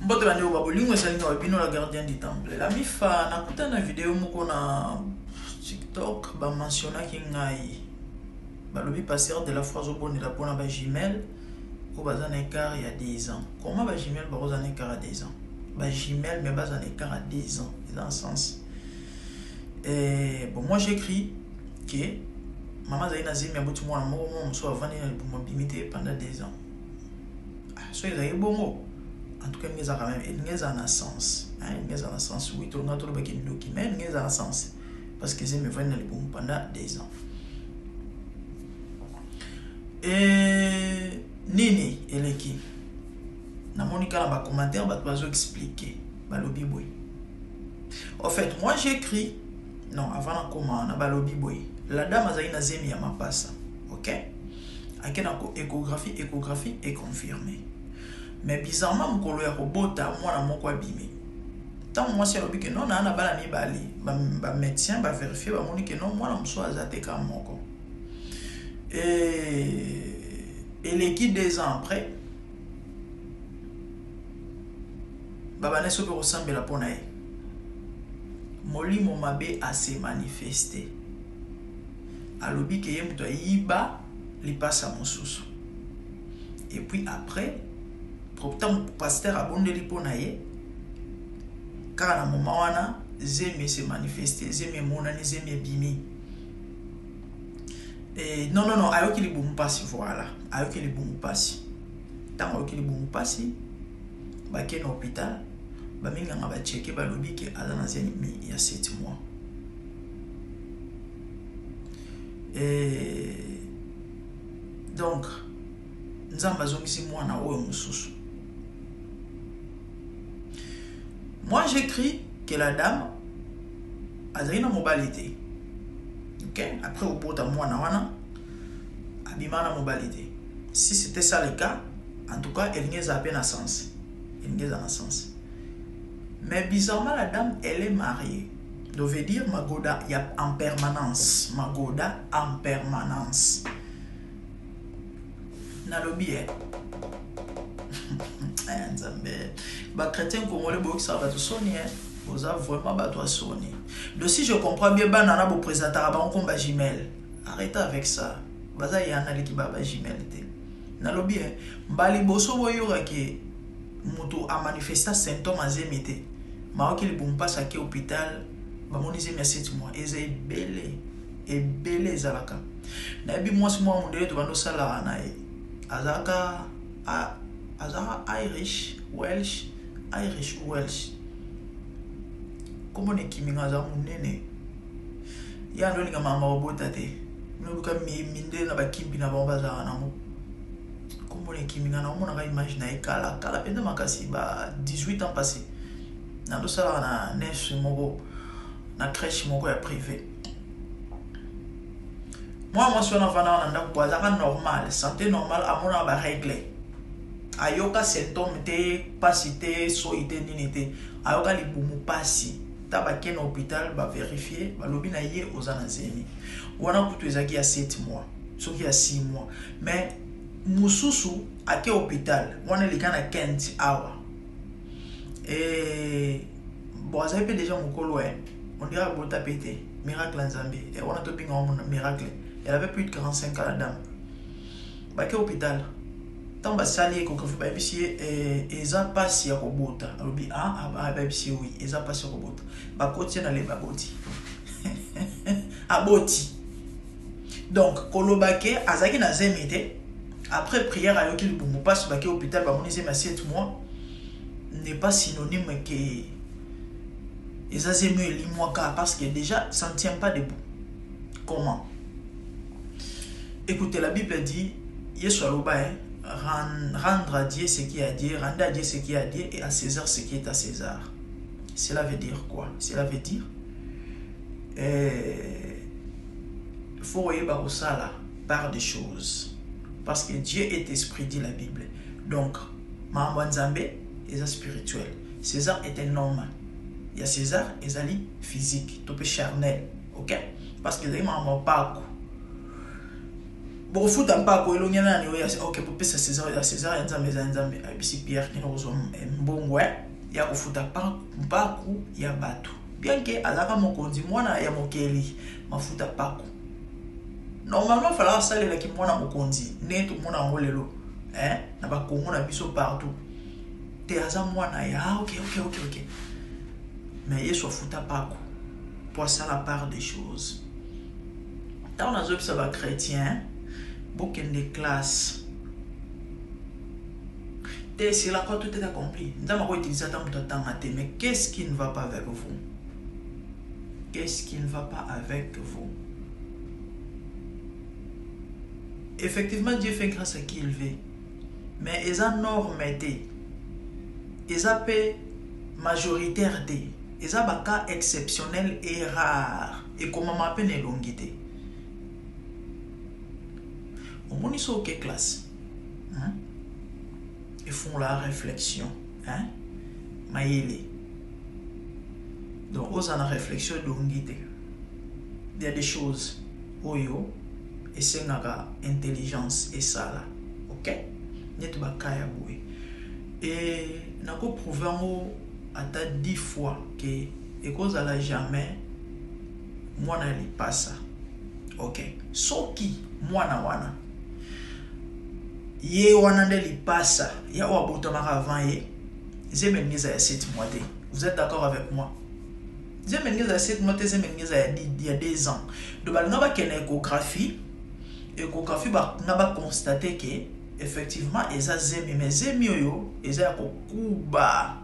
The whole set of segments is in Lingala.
Mbote bande babolingo esalinga babino la gardien du temple. La mifa nakuta na vidéo moko na TikTok ba mentionnaki ngai. Balobi pasteur de la foi zobonela pona ba jumelle ko baza na écart il y a 10 ans. Comment ba jumelle ba roza na écart à 10 ans? Ba jumelle mais baza na écart à 10 ans dans le sens. Et bon moi j'écris que maman zaina zemi abuti mwana moko mo so avani na libumo bimité pendant 2 ans. So il a bongo. En tout cas, il y a quand même un sens. Il y a un sens. Oui, tout le monde a un document, il y a un sens. Parce que c'est mes frères pendant 2 ans. Et Nini, elle est qui? Dans mon cas, dans les commentaires, je vais vous expliquer. En fait, moi j'écris. Non, avant de commencer, la dame a une zemi à ma passe. Ok? Avec une échographie est confirmée. Mais bizarrement, mon collègue robota, moi, na mon quoi bimé. Tant moi, c'est que non, na bala mi bali, ba médecin va vérifier, ba moni que non, moi, na m'sois azate comme mon co. Et l'équipe 2 ans après, baba ne sope ressemble la ponae. Moli mon mabe a se manifesté. Alobi que yem to yiba li passe à mon sous. Et puis après, pourtant pasteur a bondé liponaye car à un moment wana zemi se manifester zemi monani zemi bimi et non ayoki li bomu pasi voilà ayoki li bomu pasi tant ayoki li bomu pasi ba ke na hôpital ba minga nga ba checker ba lobi ke ala na zemi il y a 7 mois et donc nzamba zongisi mwana oyo mususu. Moi, j'écris que la dame a une mobilité. Ok? Après, au bout de moi, a une mobilité. Si c'était ça le cas, en tout cas, elle n'y a pas de sens. Elle n'y a pas de sens. Mais bizarrement, la dame, elle est mariée. Donc, veut dire, Magoda, il y a en permanence. Magoda en permanence. Nalobi, bah chrétien congolais beaucoup ça va tout sonner vous avez vraiment bah toi sonner donc si je comprends bien bah nana vous présenter à on combat jumelle arrêtez avec ça bah ça y a un qui bah jumelle était nalobi mbali boso boyoka ke muto a manifesta symptômes azemité ma ok le bon passe à hôpital bah mon disait merci 7 mois et c'est belé zalaka na bi moi mon délai to bando sala na azaka a azara Irish Welsh. Comment est kiminga za munene? Ya ndo linga mama obota te. Minobuka minde na bakimbi na bomba za na mo. Comment est kiminga na mo na image na ekala kala penda makasi ba 18 ans passé. Na ndo sala na nurse moko na crèche moko ya privé. Moi suis en vana na ndako bazaka normal, santé normale amona ba régler. Ayoka symptôme te pasité soité ninité ayoka libumu pasi tabake na hôpital ba vérifier ba lobi na ye ozana zemi wana kutu ezaki ya 7 mois soki ya 6 mois mais mususu ake hôpital wana likana 15 hours et bon ça peut déjà mukolo on dirait bota pété miracle nzambe et wana to pinga miracle elle avait plus de 45 ans la dame ba ke hôpital tant ba sali échographie ba bisi eza passe ya kobota alobi ba bisi oui eza passe ya kobota ba koti na le ba boti aboti donc kolobake azaki na zemite après prière ayoki libumu passe ba ke hôpital ba monise ma 7 mois n'est pas synonyme que eza zemi elimwaka parce que déjà ça ne tient pas debout. Comment? Écoutez, la Bible dit Yesu aloba rendre à Dieu ce qui est à Dieu, rendre à Dieu ce qui est à Dieu et à César ce qui est à César. Cela veut dire quoi? Cela veut dire il faut voyer ça par des choses. Parce que Dieu est esprit, dit la Bible. Donc, Maman Nzambe est spirituel. César est un homme. Il y a César et Zali physique, tout peu charnel. Ok? Parce que les mamans pas. Bon foot en pas ko elongi na ni OK pour pesa César nzambe abisi Pierre qui nous mbongo ya ko futa paku ya bato bien que alaka mokonzi mwana ya mokeli mafuta paku normalement fala salela ki mwana mokonzi neto mwana ngolelo na ba kongo na biso partout te aza mwana ya OK mais yeso futa paku pour ça la part des choses dans les observateurs chrétiens beaucoup de classes. C'est là quand tout est accompli. Nous avons utilisé tant de temps, mais qu'est-ce qui ne va pas avec vous? Qu'est-ce qui ne va pas avec vous? Effectivement, Dieu fait grâce à qui il veut. Mais ils ont normalité. Ils ont majoritaire. Ils ont des cas exceptionnels et rares. Et comment m'appelle les longuités? Au moins, ils sont OK classe. Ils font la réflexion. Maïle. Donc, aux en réflexion d'ongité. Il y a des choses. Oyo. Et c'est une intelligence. Et ça là. OK? N'est pas kaya boué. Et n'a pas prouvé à 10 fois que et cause à la jamais. Moi n'a pas ça. OK? So qui? Moi n'a wana. Ye wanande li passa ya wa botomara avant ye zemengiza ya 7 mois. Vous êtes d'accord avec moi? Zemengiza ya 7 mois, zemengiza ya 2 ans. Donc ba ngaba kena échographie ba ngaba constater que effectivement eza zemi mais zemi yo eza ko kuba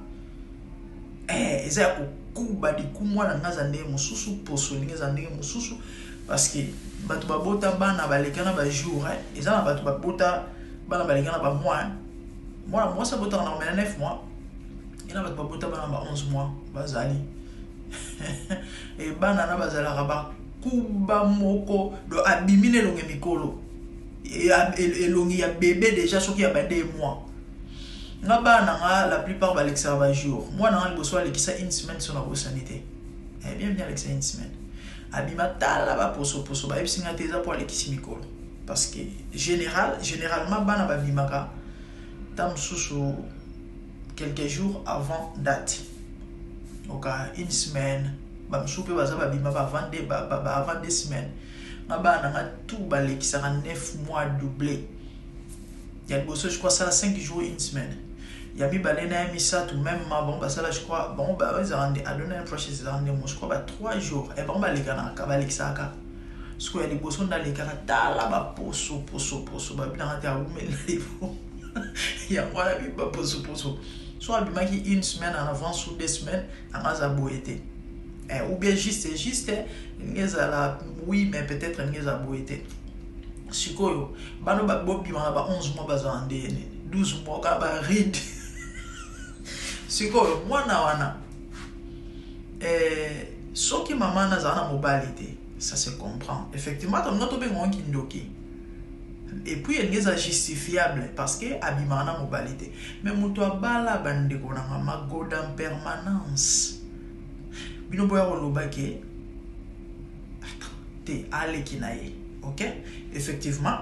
eza ko kuba di kumwana ngaza ndenge mususu poso ngeza ndenge mususu parce que batu babota bana balekana ba jour eza na batu babota bana balingana ba moi ça bota na 9 mois ina ba bota bana ba 11 mois bazali et bana na bazala ba kuba moko do abimine longe mikolo et longi ya bébé déjà soki ya ba 2 mois nga bana nga la plupart ba l'exer ba jour moi na liboso alekisa une semaine sur la sanité bien alekisa une semaine abima tala ba poso ba ebisinga teza pour alekisi mikolo. Parce que généralement, bana babimaka tam sous quelques jours avant date. Donc une semaine, bam soupe baza babimaka avant 2 semaines. Bana na tout balé qui sera 9 mois doublé. Il y a bosso je crois ça 5 jours une semaine. Il y a mi balé na mi ça tout même bon bah ça là je crois bon bah ils ont donné un prochain c'est je crois 3 jours et bon balé kana balé ça ka. Ce qu'il y a des bossons dans les caractères là-bas, poso, bah bien à terre, mais il y a quoi là, poso. Soit bien qui 1 semaine en avance ou 2 semaines, en azaboété. Ou bien juste, oui, mais peut-être une azaboété. Si quoi, bah nous bobi on a 11 mois bazan 12 mois quand bah ride. Si quoi, moi na wana. Ce qui maman na zana mobilité. Ça se comprend. Effectivement, on a trouvé un kindoki. Et puis, il y a justifiable parce que abimana mobilité. Mais mutua bala bande kona ma godan permanence. Bino boya rolobake. Te ale kinaye. OK? Effectivement,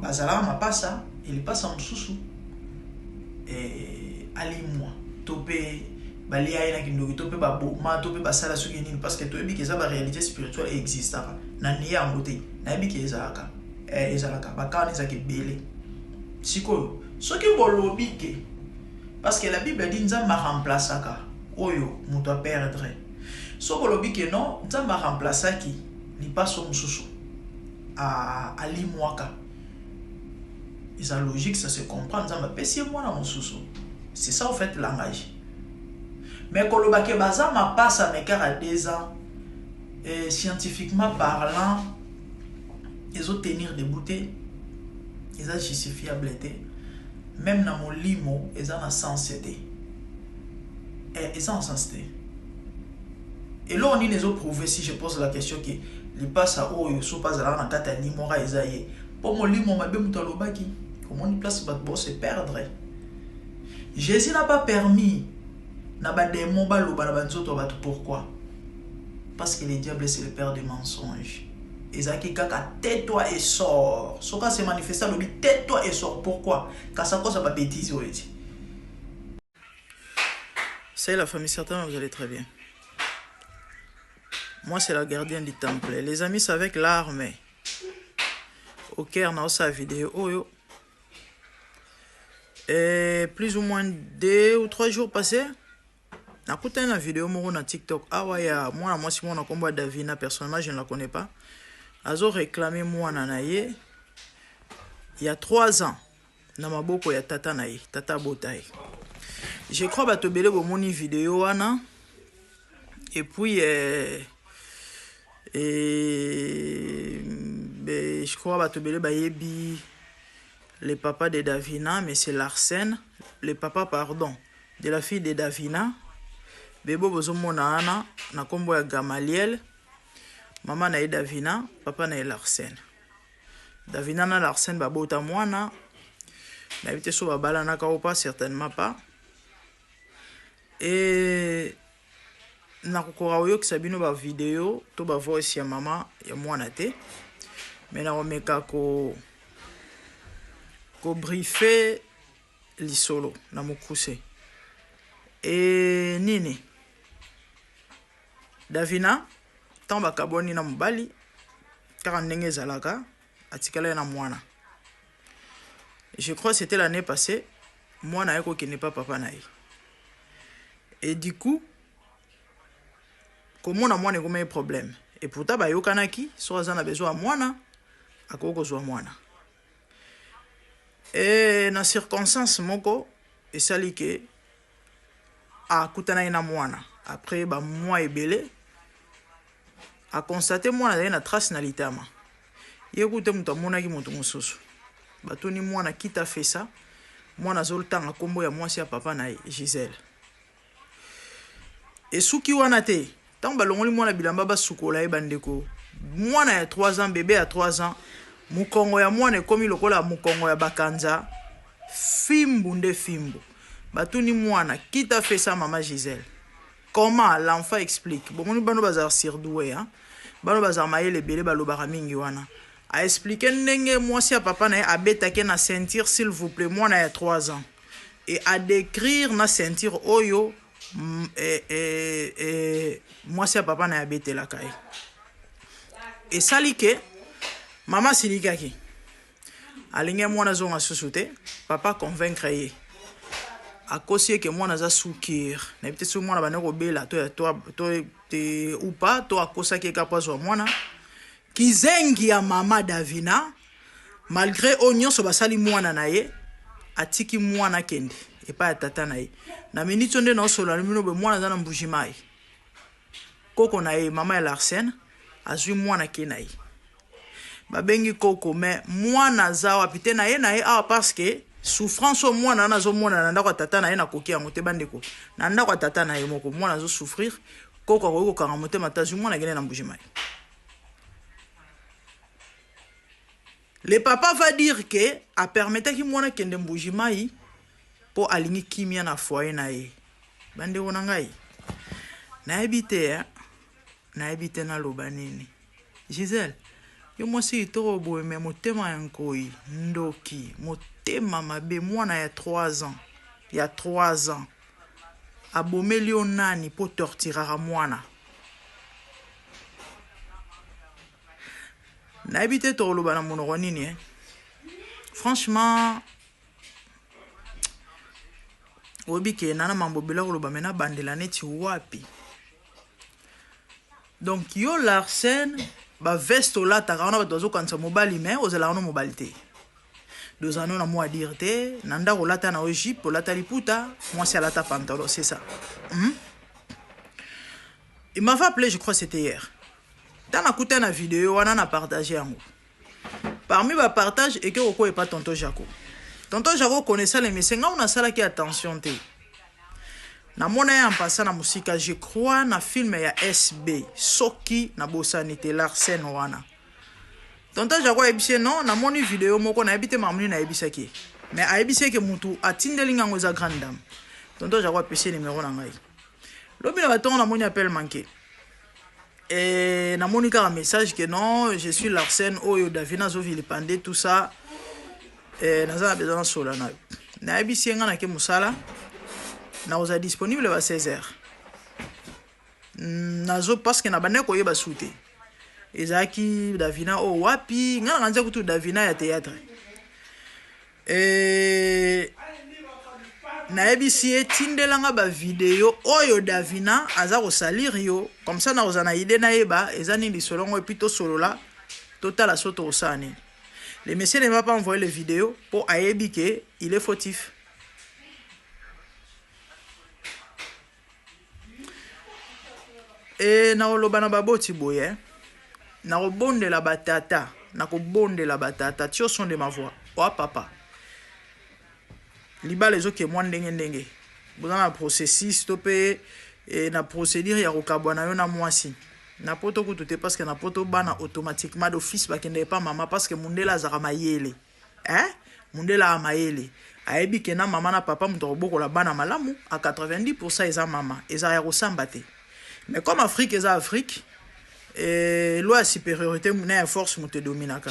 bazala ma passa, il passe en sous. Et ali moi, topé bali aina kindoki tope ba ma tope ba sala suki nini parce que to ebi keza ba réalité spirituelle existe na niya ngote na ebi keza aka ezalaka ba kana ezaki belé sikoyo soki bolobi ke parce que la Bible dit nzamba remplaçaka oyo muto perdre so bolobi ke non nzamba remplaçaki li paso mususu a ali mwaka eza logique ça se comprend nzamba pesi mwana mususu c'est ça en fait le langage. Mais quand le baké baza ma passe à mes à 2 ans, scientifiquement parlant, ils ont tenir des bouteilles, ils ont justifiabilité, même dans mon limo, ils ont un sens été. Ils ont un sens été. Et là, on y les a prouvé si je pose la question qui les passe à haut, ils sont pas à la tête à l'imora, ils aillent. Pour mon limo, ma bien mouton baki, comment on place batbo se perdre. Jésus n'a pas permis. Pourquoi? Parce que le diable c'est le père des mensonges. ezaki kaka tais-toi et sors. Soka se manifesta lobi tais-toi et sors. Pourquoi? Car ça cause pas bêtise dit. C'est la famille, certainement vous allez très bien. Moi c'est la gardienne du temple. Les amis, c'est avec l'armée. Au Caire, dans sa vidéo. Oh yo. Et plus ou moins 2 ou 3 jours passés. J'ai une vidéo sur TikTok. Ah ouais, moi si mon combat Davina, personnellement je ne la connais pas. Azo réclamé moi nanaye. Il y a 3 ans. Na maboko ya tata naye, tata botaye. Je crois que tu as mon vidéo wana. Et puis je crois que tu as le papa de Davina, mais c'est Larsen, le papa pardon de la fille de Davina. Bebo bozomona ana na kombo ya Gamaliel. Maman na Davina, papa na Larsen. Davina na Larsen babota mwana. Na vite so babala na pas certainement pas. Et na kokora oyo kisabino ba vidéo to ba voice ya mama ya mwana te. Mais na omeka ko briefer lisolo na mokuse. Et nini Davina tamba kaboni na mobali car ndenge ezalaka atikala na mwana. Je crois que c'était l'année passée, mwana yeko qui n'est pas papa naï. Et du coup comme mwana mwana comme un problème et pourtant ba yokanaki so azana besoin mwana akoko zo mwana. Et na circonstance moko esali ke a kutana ina mwana après ba mois ebele a constaté mwana na trace na litama yekute mutu amonaki mutu mosusu batoni mwana kita fait ça mwana zoltanga kombo ya mwasi ya papa na Gisèle et suki wana te tant balongoli mwana bilamba basukola e bandeko mwana ya 3 ans bébé à 3 ans mukongo ya mwana ekomi lokola mukongo ya bakanza fimbu nde fimbu batuni mwana kita fait ça maman Gisèle. Comment l'enfant explique? Bon, nous bano bazar sirdoué hein. Bano bazar maïle belé balobara mingi wana. A expliquer ndenge moi si a papa na abetake na sentir s'il vous plaît moi na 3 ans. Et à décrire na sentir oyo moi si a papa na abete la kai. Et salike maman silikaki. Alinge mwana zonga susute papa convaincre ye. A cause que moi naza soukir na peut-être sur moi na banako bela toi ou pas toi a cause que capable sur moi na kizengi ya mama Davina malgré onyo so basali mwana na ye atiki mwana kende et pas tata na ye na minute onde na solo na mino be mwana za na mbujimai koko na ye mama ya Larsen azui mwana ke na ye babengi koko mais mwana za wapite na ye ah parce que souffrance au mwana nazo mwana na ndako tata na ye na koki yango te bandeko na ndako tata na ye moko mwana zo souffrir koko ko kanga motema tazu mwana gene na mbujimai. Le papa va dire que a permettre ki mwana kende mbujimai po alingi kimia na foyer na ye bandeko na ngai na ebite na lobanini Gisèle yo mwasi itoro boye me motema yankoi ndoki motema mabe mwana ya 3 ans ya 3 ans abomeli onani po torturera mwana na ebite to loba na monoko nini franchement obike nana mambo bela loba mena bandela neti wapi donc yo Larsen ba veste la takana ba dozo kansa mobali mais ozela no mobilité 2 ans na moi dire te nanda ko lata na Egypte ko lata liputa moi c'est lata pantalon c'est ça il m'a appelé je crois c'était hier dans la coute na vidéo on a partagé en parmi ba partage et que oko et pas tonton Jaco connaissait les messieurs on a sala qui attention te na mona en passant na musika je crois na film ya SB soki na bosanité Larsen wana tonton Jaco ebise non na moni vidéo moko na ebite mamuni na ebisaki mais a ebise ke mutu atindelinga ngoza grande dame tonton Jaco pese numéro na ngai lobi na batonga na moni appel manqué et na monika un message que non, je suis Larsen oyo Davina zo vilipande tout ça et naza besoin sola na. Na ebisi nga na ke musala na oza disponible à 16h. Nazo parce que na bande ko yeba souté. Ezaki Davina o wapi nga na nza kutu Davina ya théâtre. Et na ebisi etindelanga ba vidéo oyo Davina aza ko salir yo comme ça na ozana idée na yeba ezani lisolongo et puis to solo là total soto osani. Le monsieur ne m'a pas envoyé les vidéos pour ayebi que il est fautif. Et na oloba na baboti boye na robonde la batata na ko bonde la batata tio son de ma voix oh papa liba les autres moi ndenge boza na processus topé et na procédure ya kokabwana yo na mwasi na poto kutu te parce que na poto bana automatiquement d'office ba kende pas maman parce que mundela zaka mayele mundela mayele ayebi ke na mama na papa muto boko la bana malamu à 90% eza mama eza ya kosamba te mais comme Afrique eza Afrique et loi supériorité na force muto dominaka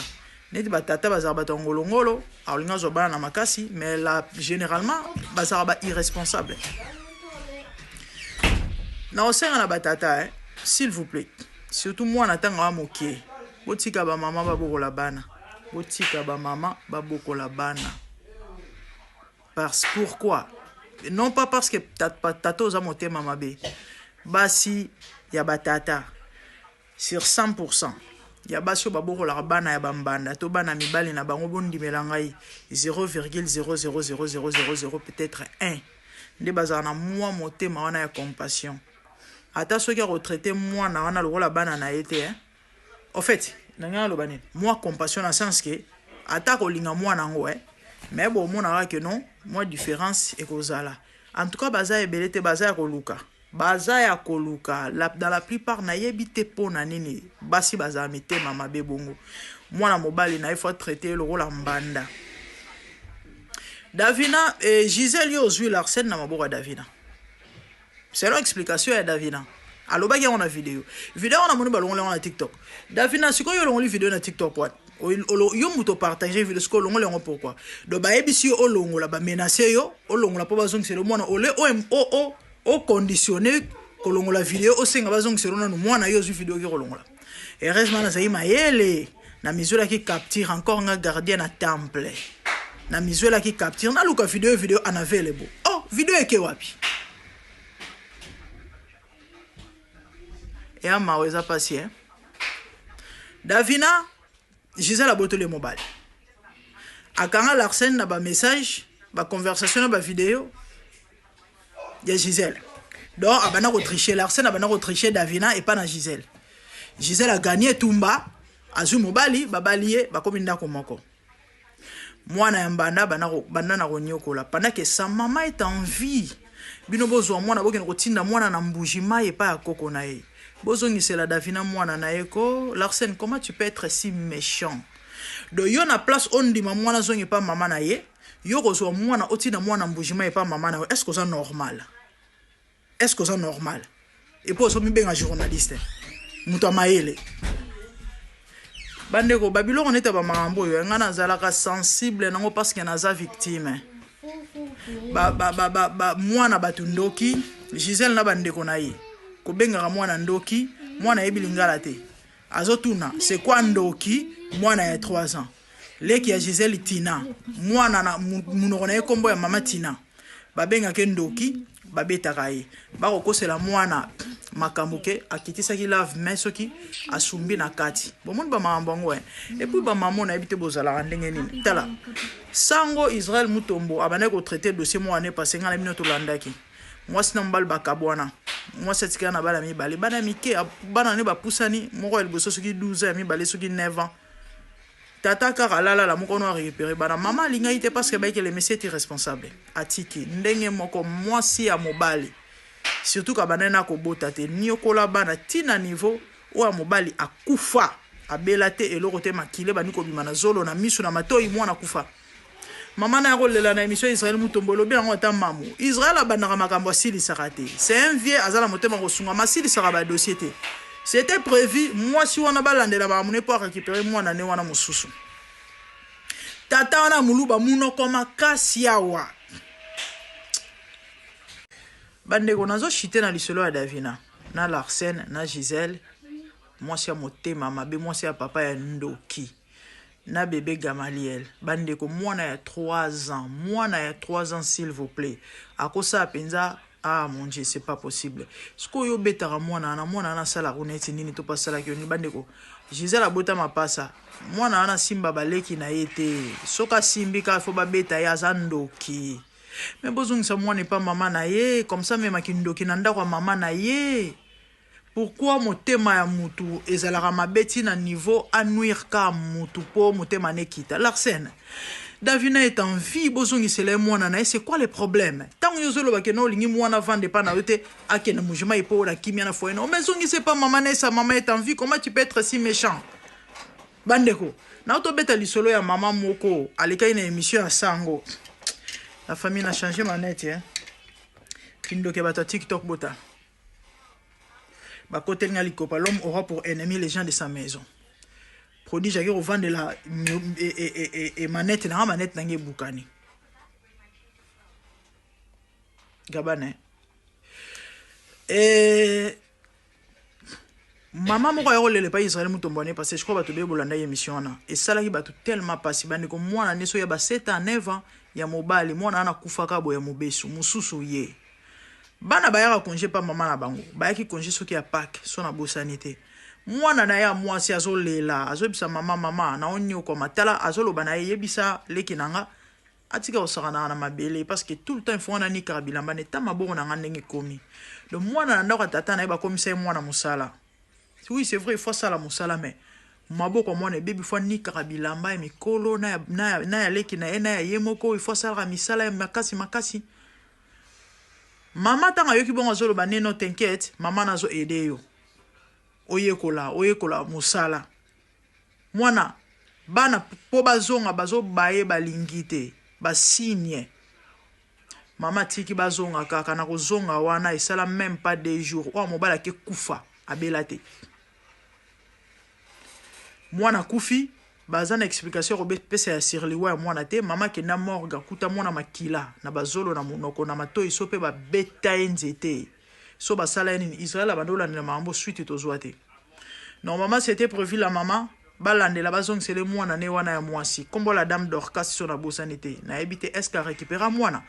neti batata bazara batongolongolo alinga zo bana na makasi mais là généralement bazara ba irresponsable na osenga na batata s'il vous plaît surtout moi natanga wa mokie botika ba mama babokola bana botika ba mama babokola bana parce pourquoi non pas parce que tata oza motema mabe basi ya batata sur 100% ya basi babokola bana ya bambanda to bana mibali na bango bondimela ngai 0,0000000 peut-être 1 nde bazana na moi motema wana ya compassion. Ata soki retraité moi na wana lokola bana na été en fait nanga lo banene moi compassion en sens que ata ko linga moi nango mais bon mona que non moi différence et kozala en tout cas baza ebelete baza ya koluka dans la plupart na yebite pona nini basi baza mitema mabe bongo moi na mobali na il faut traiter le rôle mbanda Davina et Gisèle Yozui Larsen na maboko Davina. C'est l'explication à Davina. Alors, on a vidéo. Vidéo, on a mon ballon on a TikTok. Davina, c'est quoi yon vidéo na TikTok quoi? Yo muto partager vidéo ce qu'on a pourquoi? Donc ba ebisi o longo la ba menacer yo, o longo la pas besoin que c'est le monde o le o conditionné ko longo la vidéo o senga besoin que c'est le mwana yo zu vidéo ki longo la. Et heureusement na zaima yele na mizola qui capture encore un gardien na temple. Na mizola qui capture na luka vidéo en available. Oh, vidéo eke wapi? Et à Maweza passé. Davina, Gisèle a boté le mobile. A Kanga Larsen na ba message, ba conversation na ba vidéo. Il y a Gisèle. Donc, a bana tricher Larsen, a bana tricher Davina et pas na Gisèle. Gisèle a gagné Tumba, a zu mobile, ba balié, ba kominda komoko. Moi na mbanda bana na ronyoko la. Pendant que sa maman est en vie. Bino bozo moi na boken rotinda moi na mbujima et pas à koko na e. Bozongi c'est la Davina mwana na eko Larsen comment tu peux être si méchant do yo na place on dit mwana zongi pas maman na ye yo kozo mwana otina mwana mbujima et pas maman na est-ce que ça normal et pour so mi benga journaliste muto maele bandeko babilo on était ba mambo yo ngana zalaka sensible nango parce que naza victime mwana batundoki Gisèle na bandeko na ye kobenga mwana ndoki mwana ebilingala te azotuna c'est quoi ndoki mwana ya 3 ans leki ya Gisèle Tina mwana na munoko na kombo ya mama Tina babenga ke ndoki babeta kai bako kosela mwana makambuke akitisa ki lave mesoki asumbi na kati bomoni ba mambango et puis ba maman na ebite bozala ndenge nini tala sango Israël Mutombo abane ko traiter dossier mo ane passé ngala minoto landaki moi sinon mbal bakabwana moi cette qui na bala mi bali bana mike bana ne ba pusani moko elboso soki 12 ans mi bali soki 9 ans tata karalala la moko no récupérer bana maman linga ite parce que ba que les messieurs étaient responsables atiki ndenge moko moi si ya mobali surtout ka bana na ko bota te nyokola bana tina niveau o ya mobali akufa abelate eloko te makile bani ko bimana zolo na misu na matoi mwana kufa. Maman a rôle la émission Israël Mutombolo bien en temps mamu. Israël a banara makambo sili sarate. C'est un vieux azala motema kosunga masili saraba dossier te. C'était prévu, moi si on a balandé là-bas, on est pour récupérer moi na ne wana mususu. Tata wana muluba muno koma kasiawa. Bande ko nazo chité na lisolo ya Davina, na Larsen, na Gisèle. Moi si a motema mabe, moi si a papa ya Ndoki. Na bébé Gamaliel. Bande ko moi na ya 3 ans. Moi na ya 3 ans s'il vous plaît. Akosa penza. Ah mon Dieu, c'est pas possible. Ce que yo betara mwana na sala kuneti nini to pasala ki oni bandeko. Gisèle abota mapasa. Mwana na simba baleki na yete. Soka simbi ka fo ba beta ya zandoki. Mais bozong sa mwana pas maman na ye, comme ça même akindoki nanda kwa maman na ye. Pourquoi motema ya mutu ezalaka mabeti na niveau anuire ka mutu po motema nekita. Larsen. Davina est en vie, bozongi c'est les mois c'est quoi le problème? Tant que yozolo bakeno lingi mwana vande pa na yote akena mujima ipo la kimia na foeno. Mais zongi c'est pas maman sa maman est en vie, comment tu peux être si méchant? Bandeko, na auto beta lisolo ya maman moko, aleka une émission à Sango. La famille n'a changé manette hein. Kindo ke bata TikTok bota. Ba kote nga likopa, l'homme aura pour ennemi les gens de sa maison. Produit jagé au vent de la et manette na manette nange bukani gabane et maman moko ya le pas Israël mutombone parce que je crois ba to be bolanda émission na et ça là qui ba tout tellement passé bande ko mwana neso ya ba 7 ans 9 ans ya mobali mwana ana kufa kabo ya mobesu mususu ye bana ba ya congé pa maman na bango ba ya ki congé soki ya Pâques so na bosanité. Mwana na ya mwasi azolela azobisa mama na onyo kwa matala azoloba na yebisa leki nanga atika osakana na mabele parce que tout le temps il faut na ni karabilamba ne tama bongo na ndenge komi le mwana na ndako tata na ba komisa mwana musala. Oui c'est vrai il faut ça la musala mais maboko mwana bebi faut ni karabilamba mikolo na leki na ya yemoko il faut ça la misala ya makasi mama tanga yoki bongo azoloba neno t'inquiète mama nazo aider yo. Oyekola musala mwana bana po bazonga bazo baye balingite basigne mama tiki bazonga kaka na kozonga wana esala même pas 2 jours o mobala ke kufa abelate mwana kufi bazana explication ko pesa ya sirliwa mwana te mama ke na morga kuta mwana makila na bazolo na monoko na matoi sope ba beta nzete. So basala en Israël abandola na mambo suite tozwate. Normalement c'était prévu la maman balande la bazong c'est le mwana ne wana ya mwasi. Kombo la dame Dorcas so na bosanité. Na ebité est-ce qu'elle récupéra mwana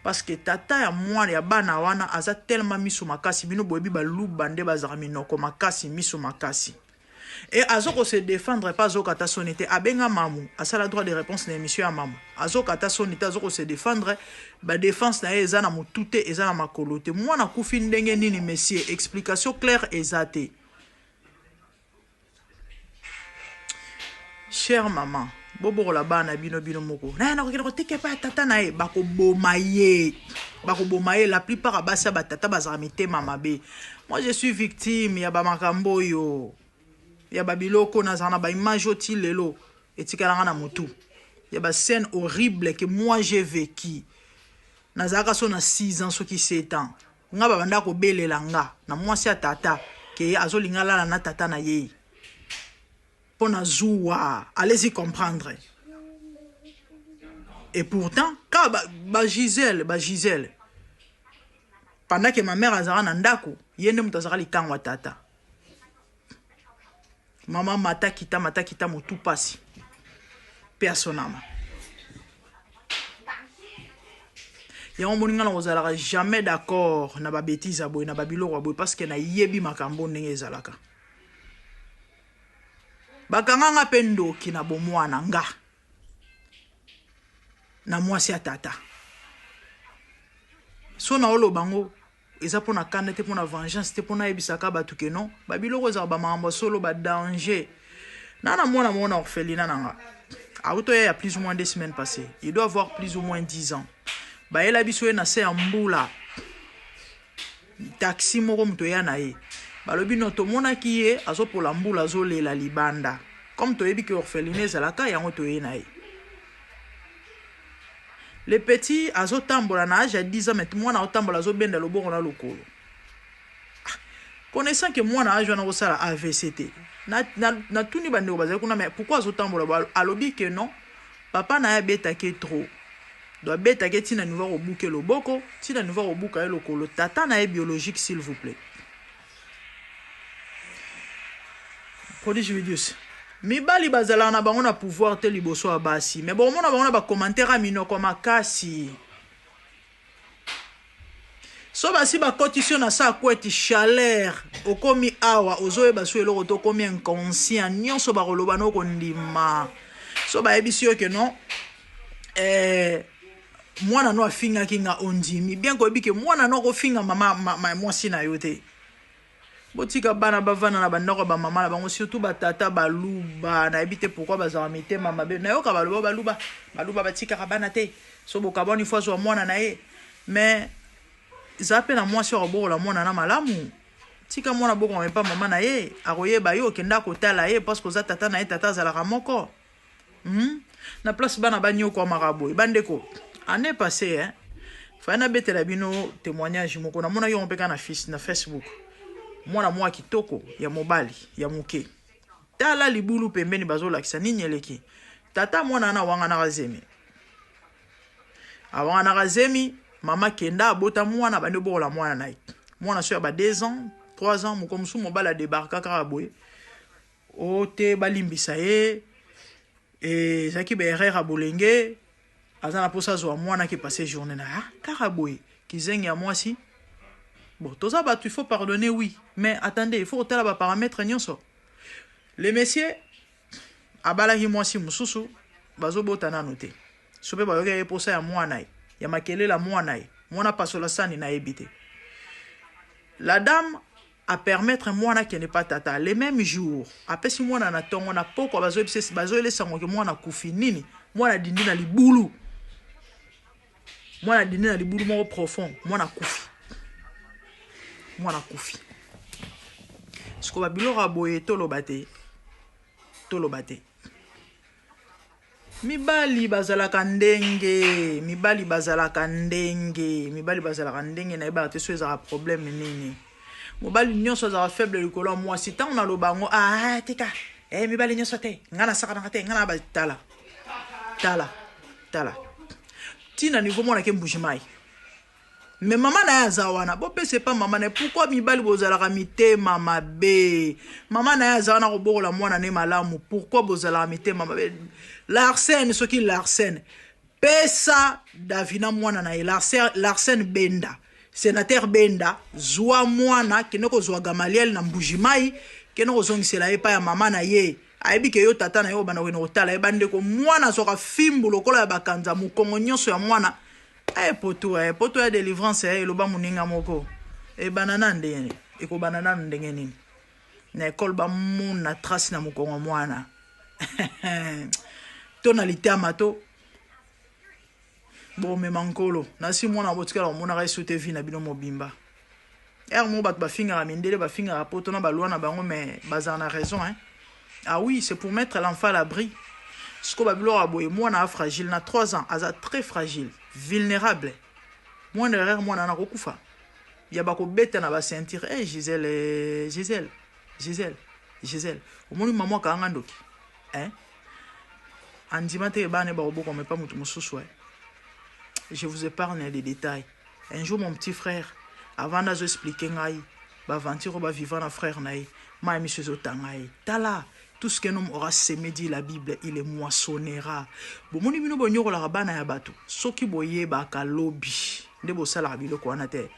parce que tata ya mwana ya bana wana aza tellement miso makasi bino boyebi ba lubande bazarami noko makasi miso makasi. Et azoko se défendre pas zo kata sonité abenga mamu asala droit de réponse na émission ya mamu azo kata sonité azoko se défendre ba défense na eza na mutute eza na makolote mwana kufi ndenge nini monsieur explication claire ezate. Chère maman bobo la bana bino moko na ko teke pa tata na e bako bomaye la plupart abasa ba tata bazarami te mamabe. Moi je suis victime ya ba makambo yo. Ya babiloko na zana ba image oti lelo etikala na mutu ya ba scène horrible que moi j'ai vécu na zaka so na 6 ans soki 7 ans nga ba banda ko belela nga na mwasi ya tata ke azolinga la na tata na ye pona zuwa allez-y comprendre et pourtant ka ba Gisèle pendant que ma mère azara na ndako yende mutazaka likangwa tata. Maman mata kita mutu pasi. Personnellement. Ya on moninga na ozalaka jamais d'accord na ba bêtise aboy na babilo aboy parce que na yebi makambo ndenge ezalaka. Bakanga nga pendo ki na bomwana nga. Na mwasi ya tata. So na olo bango eza pona kanda te pona vengeance te pona ebisaka batu ke non babilo za ba mambo solo ba danger nana mona orphelinat nanga auto ya plus ou moins 2 semaines passées il doit avoir plus ou moins 10 ans ba ela biso na se ambula taxi moko mto ya na ye balobi no to mona ki ye azo pola mbula zo lela libanda comme to yebi ke orphelinat za la ka yango to ye na ye. Le petit azotambola na âge à 10 ans mais moi na otambola zo benda loboko na lokolo. connaissant que moi na joana ko sala AVCT na tuni bande ko bazali kuna mais pourquoi azotambola alobi que non papa na ya beta ke trop doit beta ke tina nouveau obuke loboko tina nouveau obuka lokolo tata na biologique s'il vous plaît prodige videos mibali bazala na bango na pouvoir te liboso ya basi mais bon mona bango na ba commentaire amino comme makasi so basi ba cotisation na sa kweti chaleur okomi awa ozoyeba so eloko to komi inconscient nyonso ba koloba no kondima so ba ebisi yo ke non mwana no afinga kinga ondimi bien ko ebike mwana no ko finga mama mwasi na yo te botika bana bavana na bandako ba mama na bango surtout ba tata baluba na ebite pourquoi bazama mitema mabe na yo ka baluba batika bana te so bokaboni fois so mwana na ye mais zape na mwasi wa bola mwana na malamu tika mwana boko mepa mama na ye akoyeba yo kenda kotala ye parce que za tata na ye tata zalaka moko na place bana banyo kwa marabo bandeko année passée hein fana betela bino témoignage moko na mona yo mpeka na Facebook mwana mwa kitoko ya mobali ya muke tala libulu pembeni bazolakisa nini eleki tata mwana na wanga na kazemi awanga na kazemi mama kenda abota mwana bande bola mwana nayi mwana so ya ba 2 ans 3 ans muko musu mobala débarka karaboye ote balimbisa ye zaki be erreur bolenge azana posa zo mwana ki passer journée na karaboye kizengi ya mwasi bon tout ça il faut pardonner oui mais attendez il faut tala ba paramètres nyonso les messieurs abalaki mwasi mususu bazobota na noté sope ba yoke posa ya mwana ya makelela mwana pasola sani na ebité la dame à permettre mwana qui n'est pas tata les mêmes jours après si mwana na tongo na poko bazoele sango ke mwana kufi nini mwana dindi na libulu moko profond mwana kufi siko babiloko aboye toloba te mibali bazalaka ndenge na yeba te so ezaka problème nini mobali nyonso azaka faible likolo mwasi ntango na lobango tika mibali nyonso te nga na sakanaka te nga na batala tala tina niveau monake mbujimai mais maman na yaza wana bopese pa mama na pourquoi mibali bozalaka mitema mabe mama na yaza wana kobokola mwana ne malamu pourquoi bozalaka mitema mabe Larsen soki Larsen pesa davina mwana na Larsen Benda sénateur Benda zwa mwana kenoko zwa Gamaliel na mbujimai kenoko zongisela epa ya mama na ye ayebi ke yo tata na yo bana wena otala ebande ko mwana soka fimbu lokola ya bakanza mukongo nyonso ya mwana poto ya délivrance eloba muninga moko banana ndenge eko banana ndenge nini na ekole ba muna trace na mukongo mwana tonalité amato bon me mankolo na si mwana botika la mona resute vie na bino mobimba mo bat ba finga mindele ba finga poto na balwa na bango mais bazana raison hein ah oui c'est pour mettre l'enfant à l'abri ce que babilo aboye mwana fragile na 3 ans aza très fragile vulnérable mwana erreur mwana na kokufa ya bako beta na ba sentir Gisèle omoni maman ka ngandoki hein andimate bane ba oboko mais pas mutu mususu je vous épargne les détails un jour mon petit frère avant d'azo expliquer ngai ba aventure ba vivant na frère naï ma monsieur zotangai tala tout ce qu'un homme aura semé dit la Bible il le moissonnera bon moni bino bonyoko la bana ya bato soki boyeba ka lobi nde bo sala biloko wana te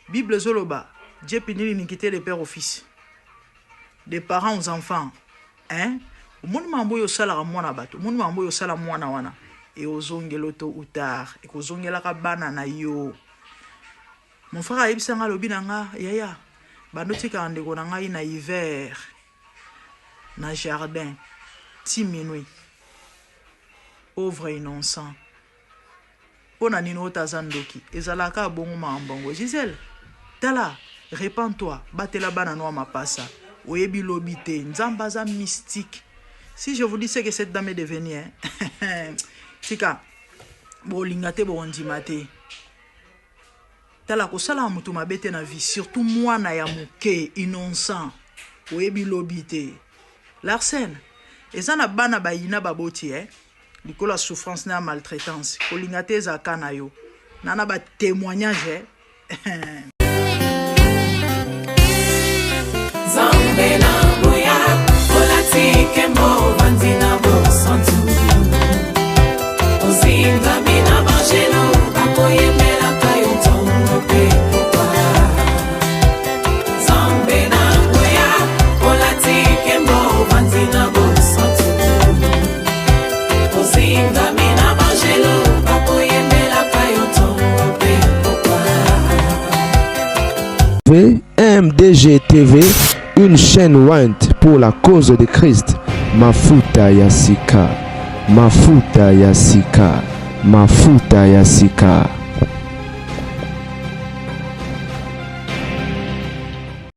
Bible zoloba Dieu punit l'iniquité des pères aux fils des parents aux enfants hein moni mambo yo sala mwana bato moni mambo yo sala mwana wana et ozongelo to utar et kozongela ka bana na yo mon frère ayebisanga lobi nanga yaya bandotika ndeko na ngai na hiver na jardin 10 minuit pauvre innocent pona nino tazandoki ezalaka bongo mambongo Gisèle tala répands-toi batela bana noa mapasa oyebi lobite nzamba za mystique si je vous dis que cette dame est devenue hein tika bo lingate bo ndimate tala ko sala mutu mabete na vie surtout mwana ya moke innocent oyebi lobité Larsen eza na bana bayina baboti likolo la souffrance na maltraitance kolinga te ezaka na yo nana ba témoignage Zambe na boya olatike mo bandina bo santu ozinga mina bangelo bakoyemela kayo tongo pe Zambe na boya olatike mo bandina bo santu ozinga mina bangelo bakoyemela kayo tongo pe MDG TV, une chaîne want pour la cause de Christ. Mafuta ya sika, mafuta ya sika, mafuta ya sika.